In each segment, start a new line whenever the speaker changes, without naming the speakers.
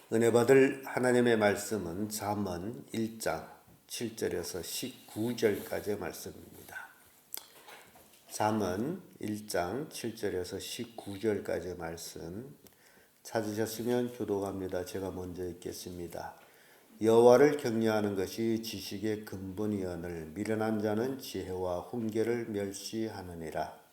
은혜 받을 하나님의 말씀은 잠언 1장 7절에서 19절까지의 말씀입니다. 잠언 1장 7절에서 19절까지의 말씀 찾으셨으면 교독합니다. 제가 먼저 읽겠습니다. 여호와를 경외하는 것이 지식의 근본이거늘 미련한 자는 지혜와 훈계를 멸시하느니라.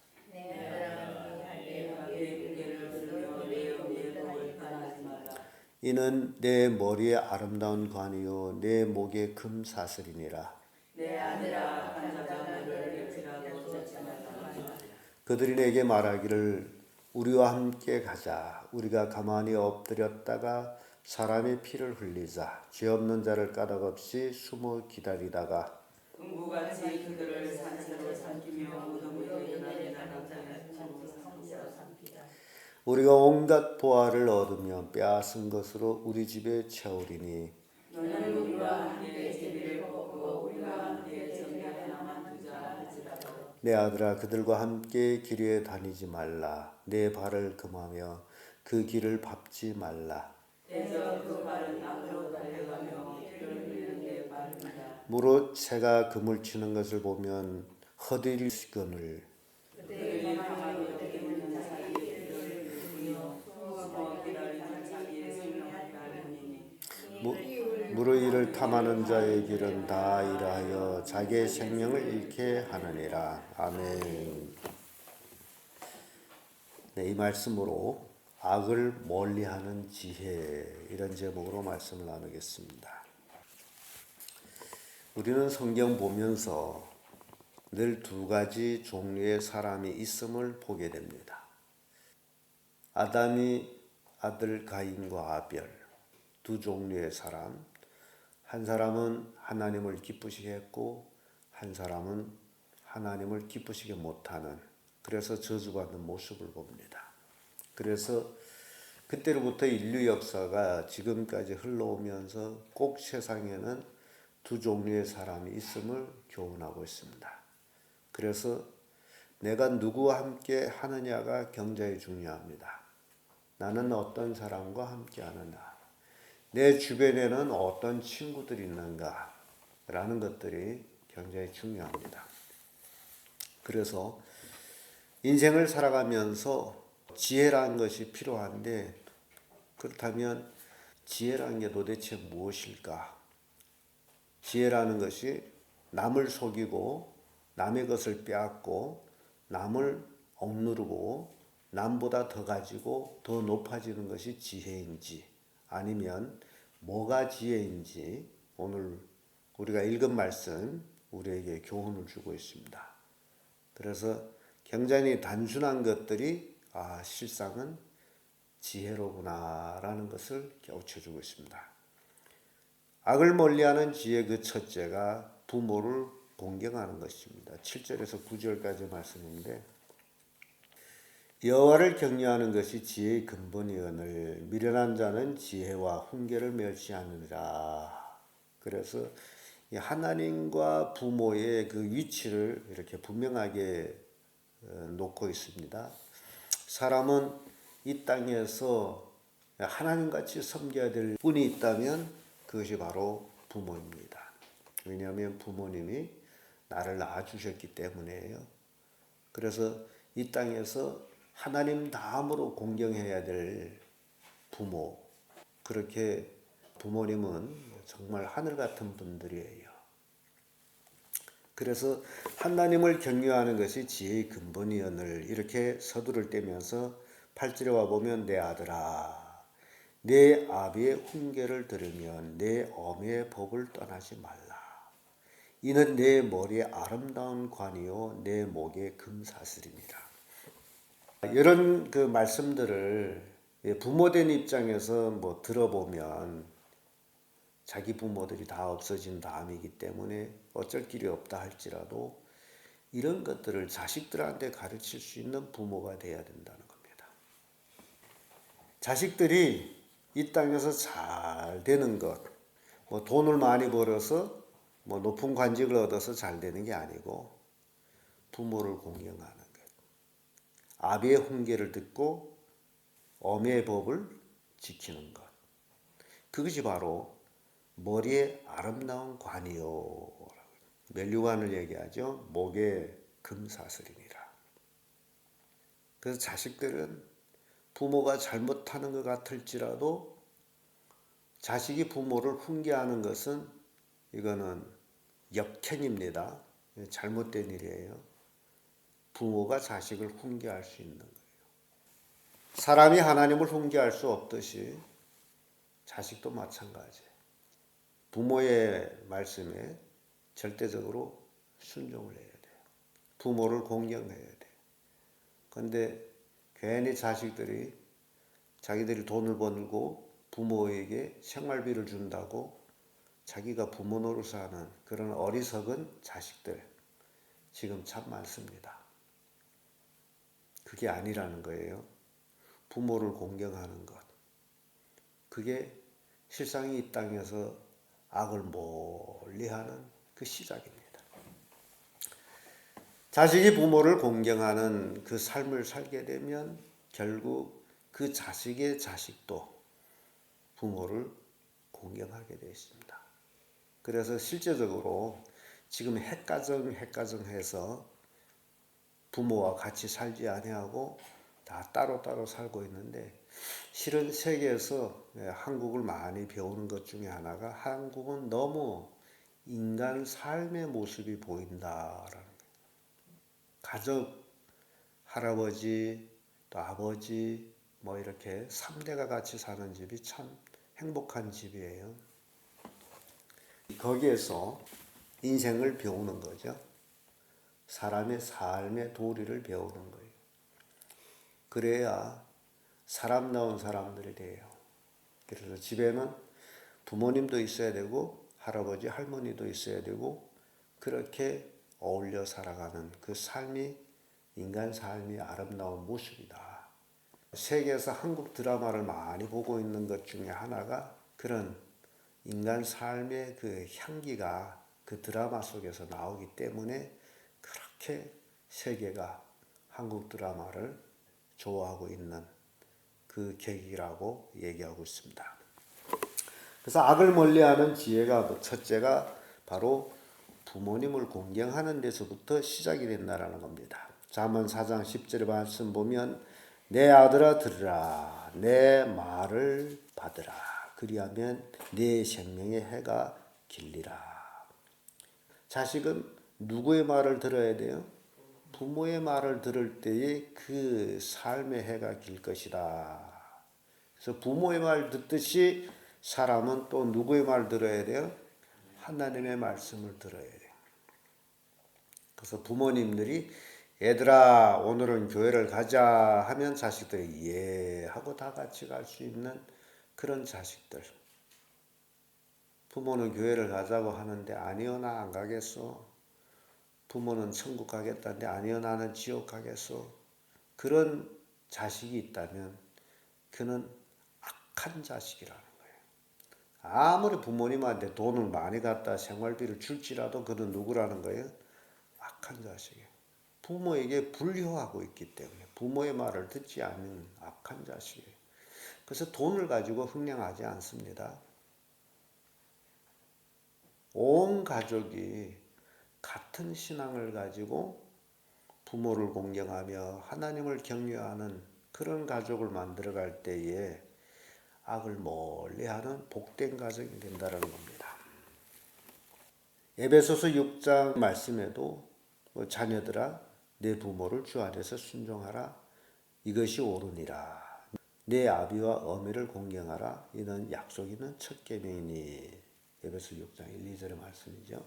이는 내 머리에 아름다운 관이요 내 목에 금사슬이니라.
내 아들아 간잡자를 멸치라고 쫓지 말라.
그들이 내게 말하기를 우리와 함께 가자. 우리가 가만히 엎드렸다가 사람의 피를 흘리자. 죄 없는 자를 까닭없이 숨어 기다리다가
음부같이 그들을 산채로 삼키며 무덤으로 연하게 나가자에 삼키자.
우리가 온갖 보화를 얻으며 빼앗은 것으로 우리 집에 채우리니
너는 우리와 함께 제비를 뽑고 우리와 함께 정결에 남아 두자 할지라도
내 아들아 그들과 함께 길에 다니지 말라. 내 발을 금하며 그 길을 밟지 말라.
대저 그 발은 앞으로 달려가며 피를 흘리는 게 빠릅니다.
무릇 새가 그물 치는 것을 보면 허들이거늘
그들이 가만히 엎드리는 사이에 피를 흘리며 숨어 기다리는 자기의 생명을 따르니
무릇 이를 탐하는 자의 길은 다 이라하여 자기의 생명을 잃게 하느니라. 아멘. 네, 이 말씀으로 악을 멀리하는 지혜 이런 제목으로 말씀을 나누겠습니다. 우리는 성경 보면서 늘 두 가지 종류의 사람이 있음을 보게 됩니다. 아담이 아들 가인과 아벨 두 종류의 사람, 한 사람은 하나님을 기쁘시게 했고 한 사람은 하나님을 기쁘시게 못하는, 그래서 저주받는 모습을 봅니다. 그래서 그때로부터 인류 역사가 지금까지 흘러오면서 꼭 세상에는 두 종류의 사람이 있음을 교훈하고 있습니다. 그래서 내가 누구와 함께 하느냐가 굉장히 중요합니다. 나는 어떤 사람과 함께 하느냐, 내 주변에는 어떤 친구들이 있는가 라는 것들이 굉장히 중요합니다. 그래서 인생을 살아가면서 지혜라는 것이 필요한데, 그렇다면 지혜라는 게 도대체 무엇일까? 지혜라는 것이 남을 속이고 남의 것을 빼앗고 남을 억누르고 남보다 더 가지고 더 높아지는 것이 지혜인지, 아니면 뭐가 지혜인지 오늘 우리가 읽은 말씀 우리에게 교훈을 주고 있습니다. 그래서 굉장히 단순한 것들이 실상은 지혜로구나 라는 것을 깨우쳐주고 있습니다. 악을 멀리하는 지혜 그 첫째가 부모를 공경하는 것입니다. 7절에서 9절까지 말씀인데, 여호와를 경외하는 것이 지혜의 근본이거늘 미련한 자는 지혜와 훈계를 멸시하느니라. 그래서 하나님과 부모의 그 위치를 이렇게 분명하게 놓고 있습니다. 사람은 이 땅에서 하나님같이 섬겨야 될 분이 있다면 그것이 바로 부모입니다. 왜냐하면 부모님이 나를 낳아주셨기 때문에요. 그래서 이 땅에서 하나님 다음으로 공경해야 될 부모, 그렇게 부모님은 정말 하늘 같은 분들이에요. 그래서 하나님을 경외하는 것이 지혜의 근본이오늘 이렇게 서두를 떼면서 8절에 와보면 내 아들아 내 아비의 훈계를 들으면 내 어미의 법을 떠나지 말라. 이는 내 머리에 아름다운 관이요 내 목에 금사슬이니라. 이런 그 말씀들을 부모된 입장에서 들어보면 자기 부모들이 다 없어진 다음이기 때문에 어쩔 길이 없다 할지라도 이런 것들을 자식들한테 가르칠 수 있는 부모가 돼야 된다는 겁니다. 자식들이 이 땅에서 잘 되는 것, 돈을 많이 벌어서 높은 관직을 얻어서 잘 되는 게 아니고 부모를 공경하는 것, 아비의 훈계를 듣고 어미의 법을 지키는 것, 그것이 바로 머리에 아름다운 관이요. 면류관을 얘기하죠. 목에 금사슬이니라. 그래서 자식들은 부모가 잘못하는 것 같을지라도 자식이 부모를 훈계하는 것은 이거는 역행입니다. 잘못된 일이에요. 부모가 자식을 훈계할 수 있는 거예요. 사람이 하나님을 훈계할 수 없듯이 자식도 마찬가지예요. 부모의 말씀에 절대적으로 순종을 해야 돼요. 부모를 공경해야 돼요. 그런데 괜히 자식들이 자기들이 돈을 벌고 부모에게 생활비를 준다고 자기가 부모 노릇을 하는 그런 어리석은 자식들 지금 참 많습니다. 그게 아니라는 거예요. 부모를 공경하는 것. 그게 실상 이 땅에서 악을 멀리하는 그 시작입니다. 자식이 부모를 공경하는 그 삶을 살게 되면 결국 그 자식의 자식도 부모를 공경하게 되어 있습니다. 그래서 실제적으로 지금 핵가정해서 부모와 같이 살지 아니하고 다 따로따로 살고 있는데 실은 세계에서 한국을 많이 배우는 것 중에 하나가 한국은 너무 인간 삶의 모습이 보인다라는 거예요. 가족, 할아버지, 또 아버지 뭐 이렇게 3대가 같이 사는 집이 참 행복한 집이에요. 거기에서 인생을 배우는 거죠. 사람의 삶의 도리를 배우는 거예요. 그래야 사람다운 사람들이 돼요. 그래서 집에는 부모님도 있어야 되고 할아버지, 할머니도 있어야 되고 그렇게 어울려 살아가는 그 삶이 인간 삶이 아름다운 모습이다. 세계에서 한국 드라마를 많이 보고 있는 것 중에 하나가 그런 인간 삶의 그 향기가 그 드라마 속에서 나오기 때문에 그렇게 세계가 한국 드라마를 좋아하고 있는 그 계기라고 얘기하고 있습니다. 그래서 악을 멀리하는 지혜가 첫째가 바로 부모님을 공경하는 데서부터 시작이 된다라는 겁니다. 잠언 4장 10절의 말씀 보면 내 아들아 들으라 내 말을 받으라 그리하면 네 생명의 해가 길리라. 자식은 누구의 말을 들어야 돼요? 부모의 말을 들을 때에 그 삶의 해가 길 것이다. 그래서 부모의 말 듣듯이 사람은 또 누구의 말 들어야 돼요? 하나님의 말씀을 들어야 돼요. 그래서 부모님들이 얘들아 오늘은 교회를 가자 하면 자식들이 예 하고 다 같이 갈 수 있는 그런 자식들. 부모는 교회를 가자고 하는데 아니요 나 안 가겠어. 부모는 천국 가겠다는데 아니요 나는 지옥 가겠어. 그런 자식이 있다면 그는 악한 자식이라는 거예요. 아무리 부모님한테 돈을 많이 갖다 생활비를 줄지라도 그는 누구라는 거예요? 악한 자식이에요. 부모에게 불효하고 있기 때문에 부모의 말을 듣지 않는 악한 자식이에요. 그래서 돈을 가지고 흥량하지 않습니다. 온 가족이 같은 신앙을 가지고 부모를 공경하며 하나님을 경외하는 그런 가족을 만들어갈 때에 악을 멀리하는 복된 가정이 된다는 겁니다. 에베소서 6장 말씀에도 자녀들아 내 부모를 주 안에서 순종하라 이것이 옳으니라. 내 아비와 어미를 공경하라 이는 약속 있는 첫 계명이니. 에베소 6장 1, 2절의 말씀이죠.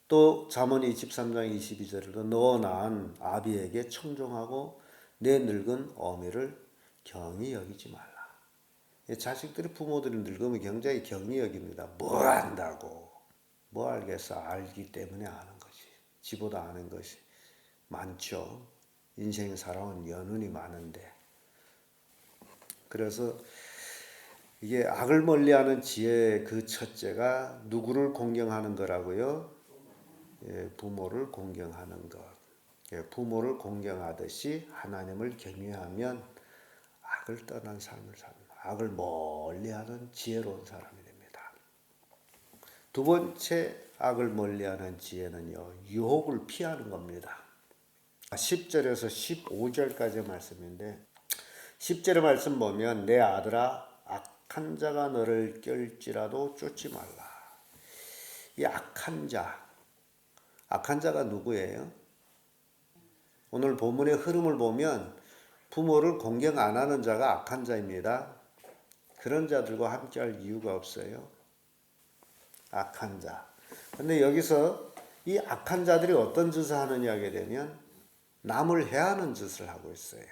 또 잠언 23장 22절에도 너 낳은 아비에게 청종하고 내 늙은 어미를 경히 여기지 말라. 자식들이 부모들이 늙으면 굉장히 경히 여깁니다. 뭐 안다고. 뭐 알겠어. 알기 때문에 아는 거지. 지보다 아는 것이 많죠. 인생 살아온 연운이 많은데. 그래서 이게 악을 멀리하는 지혜의 그 첫째가 누구를 공경하는 거라고요? 부모를 공경하는 것. 부모를 공경하듯이 하나님을 경외하면 악을 떠난 삶을 삽니다. 악을 멀리하는 지혜로운 사람이 됩니다. 두 번째 악을 멀리하는 지혜는요, 유혹을 피하는 겁니다. 10절에서 15절까지 말씀인데 10절의 말씀 보면 내 아들아 악한 자가 너를 깰지라도 쫓지 말라. 이 악한 자가 누구예요? 오늘 본문의 흐름을 보면 부모를 공경 안 하는 자가 악한 자입니다. 그런 자들과 함께할 이유가 없어요. 악한 자. 근데 여기서 이 악한 자들이 어떤 짓을 하느냐 하게 되면 남을 해하는 짓을 하고 있어요.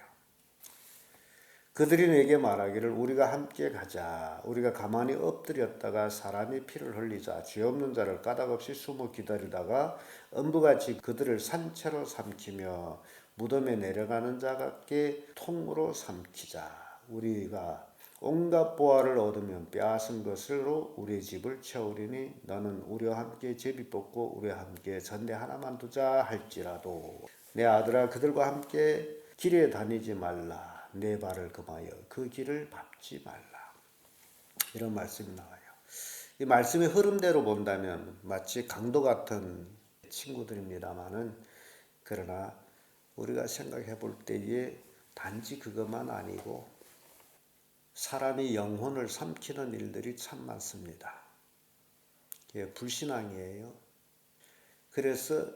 그들이 내게 말하기를 우리가 함께 가자. 우리가 가만히 엎드렸다가 사람이 피를 흘리자. 죄 없는 자를 까닭없이 숨어 기다리다가 음부같이 그들을 산채로 삼키며 무덤에 내려가는 자같게 통으로 삼키자. 우리가 온갖 보화를 얻으면 빼앗은 것으로 우리 집을 채우리니 너는 우리와 함께 제비 뽑고 우리와 함께 전대 하나만 두자 할지라도 내 아들아 그들과 함께 길에 다니지 말라. 내 발을 금하여 그 길을 밟지 말라. 이런 말씀이 나와요. 이 말씀의 흐름대로 본다면 마치 강도 같은 친구들입니다만은 그러나 우리가 생각해 볼 때에 단지 그것만 아니고 사람이 영혼을 삼키는 일들이 참 많습니다. 이게 불신앙이에요. 그래서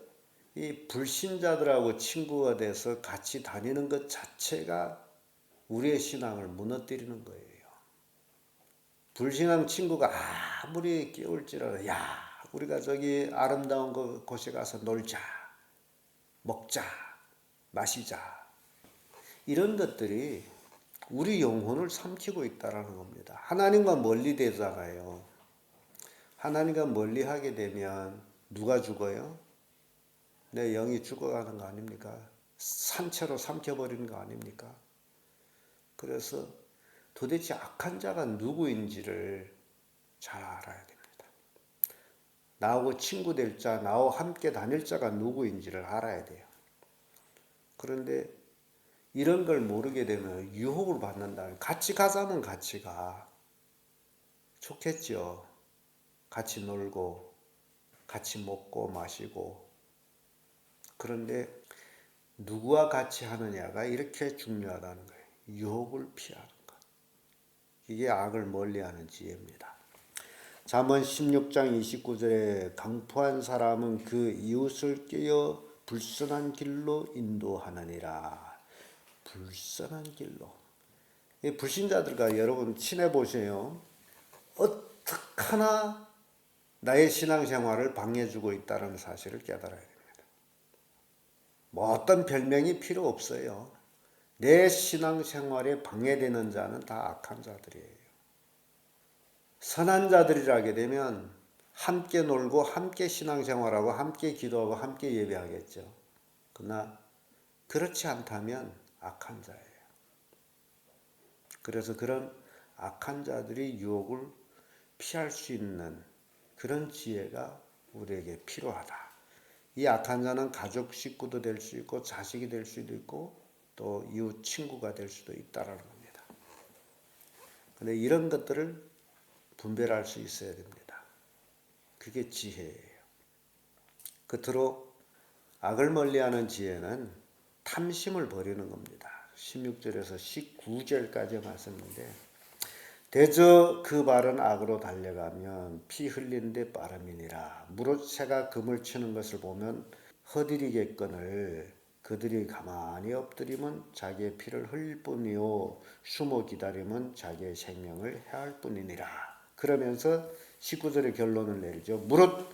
이 불신자들하고 친구가 돼서 같이 다니는 것 자체가 우리의 신앙을 무너뜨리는 거예요. 불신앙 친구가 아무리 깨울지라도 야 우리가 저기 아름다운 곳에 가서 놀자, 먹자, 마시자 이런 것들이 우리 영혼을 삼키고 있다는 겁니다. 하나님과 멀리 되잖아요. 하나님과 멀리 하게 되면 누가 죽어요? 내 영이 죽어가는 거 아닙니까? 산채로 삼켜버리는 거 아닙니까? 그래서 도대체 악한 자가 누구인지를 잘 알아야 됩니다. 나하고 친구 될 자, 나와 함께 다닐 자가 누구인지를 알아야 돼요. 그런데 이런 걸 모르게 되면 유혹을 받는다. 같이 가자면 같이 가. 좋겠죠. 같이 놀고, 같이 먹고 마시고. 그런데 누구와 같이 하느냐가 이렇게 중요하다는 거예요. 유혹을 피하는 것. 이게 악을 멀리하는 지혜입니다. 잠언 16장 29절에 강포한 사람은 그 이웃을 깨어 불선한 길로 인도하느니라. 불선한 길로. 이 불신자들과 여러분 친해 보세요. 어떡하나 나의 신앙생활을 방해주고 있다는 사실을 깨달아야 됩니다. 뭐 어떤 별명이 필요 없어요. 내 신앙생활에 방해되는 자는 다 악한 자들이에요. 선한 자들이라게 되면 함께 놀고 함께 신앙생활하고 함께 기도하고 함께 예배하겠죠. 그러나 그렇지 않다면 악한 자예요. 그래서 그런 악한 자들이 유혹을 피할 수 있는 그런 지혜가 우리에게 필요하다. 이 악한 자는 가족 식구도 될 수 있고 자식이 될 수도 있고 또 이웃 친구가 될 수도 있다라는 겁니다. 그런데 이런 것들을 분별할 수 있어야 됩니다. 그게 지혜예요. 끝으로 악을 멀리하는 지혜는 탐심을 버리는 겁니다. 16절에서 19절까지 말씀인데 대저 그 발은 악으로 달려가면 피 흘린 데 빠름이니라. 무릇 새가 금을 치는 것을 보면 허디리겠거늘 그들이 가만히 엎드리면 자기의 피를 흘릴 뿐이요 숨어 기다리면 자기의 생명을 해할 뿐이니라. 그러면서 19절의 결론을 내리죠. 무릇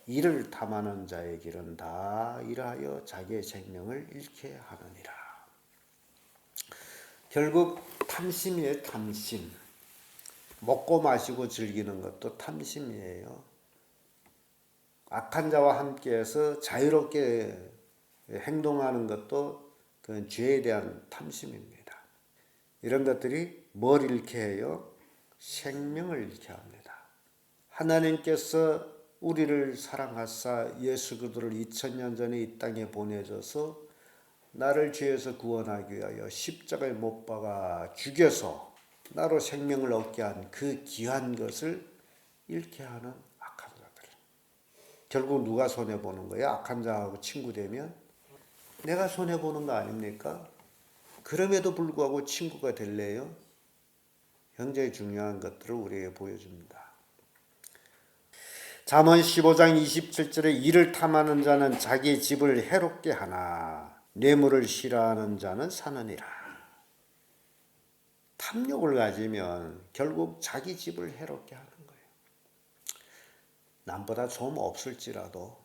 이를 탐하는 자의 길은 다 이러하여 자기의 생명을 잃게 하느니라. 결국 탐심이에요. 탐심. 먹고 마시고 즐기는 것도 탐심이에요. 악한 자와 함께해서 자유롭게 행동하는 것도 그건 죄에 대한 탐심입니다. 이런 것들이 뭘 잃게 해요? 생명을 잃게 합니다. 하나님께서 우리를 사랑하사 예수 그리스도를 2000년 전에 이 땅에 보내줘서 나를 죄에서 구원하기 위하여 십자가에 못 박아 죽여서 나로 생명을 얻게 한 그 귀한 것을 잃게 하는 악한 자들. 결국 누가 손해보는 거예요? 악한 자하고 친구 되면 내가 손해보는 거 아닙니까? 그럼에도 불구하고 친구가 될래요? 굉장히 중요한 것들을 우리에게 보여줍니다. 잠언 15장 27절에 이를 탐하는 자는 자기 집을 해롭게 하나 뇌물을 싫어하는 자는 사느니라. 탐욕을 가지면 결국 자기 집을 해롭게 하는 거예요. 남보다 좀 없을지라도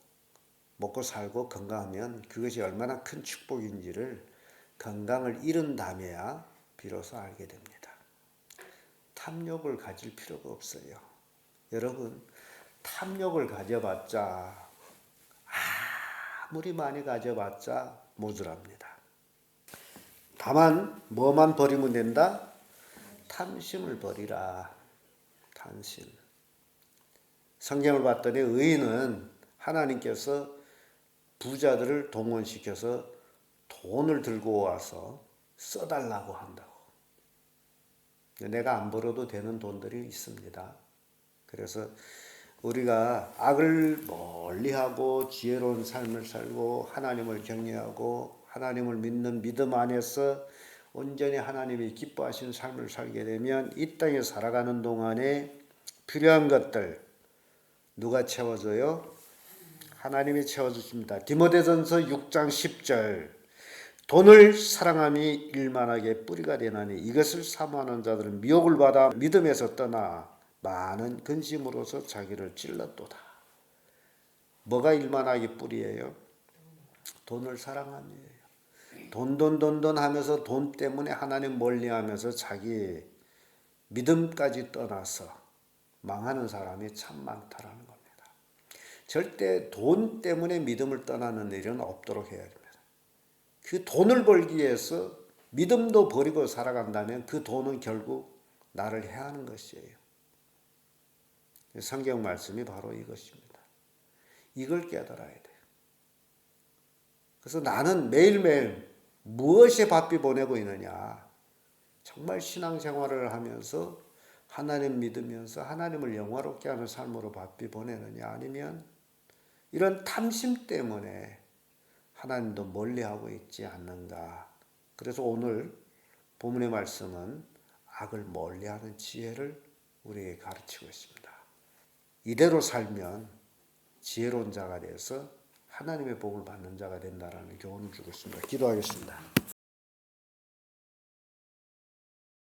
먹고 살고 건강하면 그것이 얼마나 큰 축복인지를 건강을 잃은 다음에야 비로소 알게 됩니다. 탐욕을 가질 필요가 없어요. 여러분, 탐욕을 가져봤자 아무리 많이 가져봤자 모자랍니다. 다만 뭐만 버리면 된다? 탐심을 버리라. 탐심. 성경을 봤더니 의인은 하나님께서 부자들을 동원시켜서 돈을 들고 와서 써달라고 한다고. 내가 안 벌어도 되는 돈들이 있습니다. 그래서 우리가 악을 멀리하고 지혜로운 삶을 살고 하나님을 경외하고 하나님을 믿는 믿음 안에서 온전히 하나님이 기뻐하시는 삶을 살게 되면 이 땅에 살아가는 동안에 필요한 것들 누가 채워줘요? 하나님이 채워주십니다. 디모데전서 6장 10절 돈을 사랑함이 일만하게 뿌리가 되나니 이것을 사모하는 자들은 미혹을 받아 믿음에서 떠나 많은 근심으로서 자기를 찔렀도다. 뭐가 일만하게 뿌리예요? 돈을 사랑함이에요. 돈 하면서 돈 때문에 하나님 멀리하면서 자기 믿음까지 떠나서 망하는 사람이 참 많다라는 겁니다. 절대 돈 때문에 믿음을 떠나는 일은 없도록 해야 됩니다. 그 돈을 벌기 위해서 믿음도 버리고 살아간다면 그 돈은 결국 나를 해하는 것이에요. 성경 말씀이 바로 이것입니다. 이걸 깨달아야 돼요. 그래서 나는 매일매일 무엇에 바삐 보내고 있느냐. 정말 신앙생활을 하면서 하나님 믿으면서 하나님을 영화롭게 하는 삶으로 바삐 보내느냐 아니면 이런 탐심 때문에 하나님도 멀리하고 있지 않는가. 그래서 오늘 본문의 말씀은 악을 멀리하는 지혜를 우리에게 가르치고 있습니다. 이대로 살면 지혜로운 자가 돼서 하나님의 복을 받는 자가 된다라는 교훈을 주고 있습니다. 기도하겠습니다.